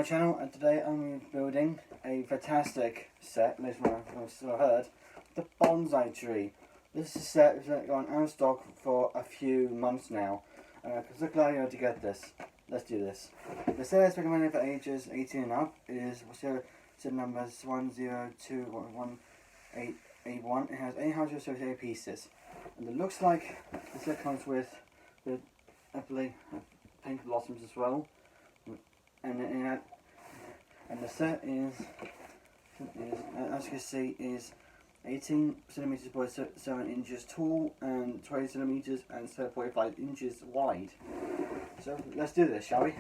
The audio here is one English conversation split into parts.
my channel, and today I'm building a fantastic set, at least what I've heard, the bonsai tree. This is a set that's been going out of stock for a few months now, because I'm glad you're able to get this. Let's do this. The set is recommended for ages 18 and up. It is set numbers 1021181. It has 878 pieces, and it looks like the set comes with pink blossoms as well. And the set is, as you can see, is 18 centimeters by 7 inches tall and 20 centimeters and 7.5 inches wide. So let's do this, shall we?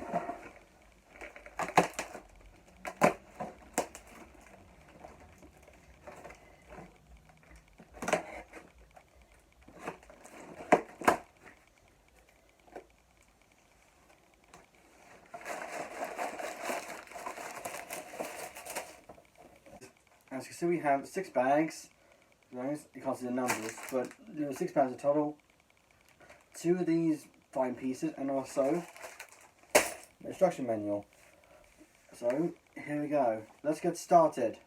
As you can see, we have 6 bags. You can't see the numbers, but there are 6 bags in total. 2 of these fine pieces, and also the instruction manual. So here we go. Let's get started.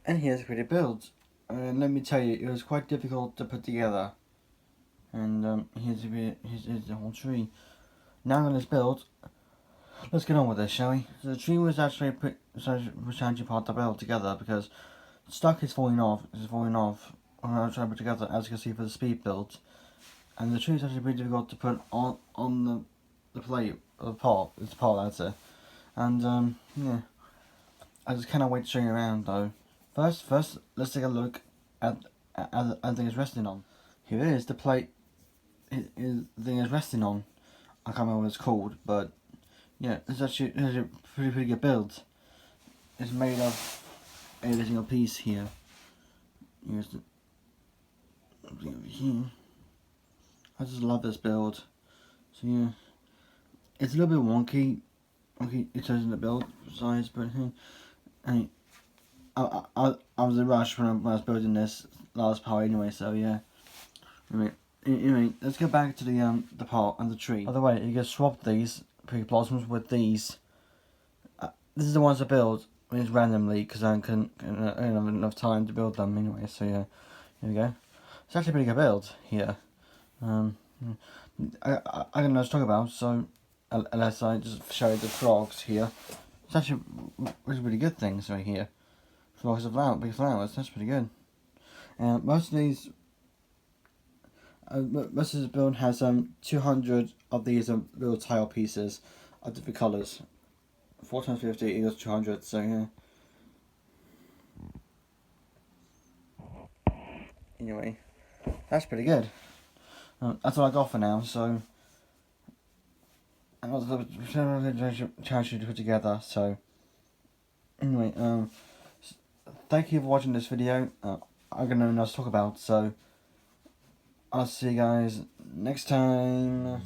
And here's a pretty build. Let me tell you, it was quite difficult to put together. And here's the whole tree. Now on this build, let's get on with this, shall we? So the tree was actually part of the build together because the stock is falling off. It's falling off when I was trying to put together, as you can see for the speed build. And the tree is actually pretty difficult to put on the plate, the pot. It's the pot, that's it. And yeah, I just cannot wait to show you around though. First, let's take a look at the thing it's resting on. Here it is, the plate the thing is resting on. I can't remember what it's called, but yeah, it's actually a pretty good build. It's made of every single piece here. Here's the thing over here. I just love this build. So yeah, it's a little bit wonky. It says in the build size, but hey. I was in a rush when I was building this last part anyway, so yeah. Anyway, let's go back to the pot and the tree. By the way, you can swap these pink blossoms with these. This is the ones I build randomly because I don't have enough time to build them anyway. So yeah, here we go. It's actually a pretty good build here. I don't know what to talk about, so unless I just show you the frogs here. It's actually really good things right here. Frogs of big flowers, that's pretty good. And most of this build has 200 of these little tile pieces of different colours. 4 times 50 equals 200, so yeah. Anyway, that's pretty good. That's all I got for now, so I was trying to put together, so anyway, thank you for watching this video. I'm gonna know what to talk about, so I'll see you guys next time.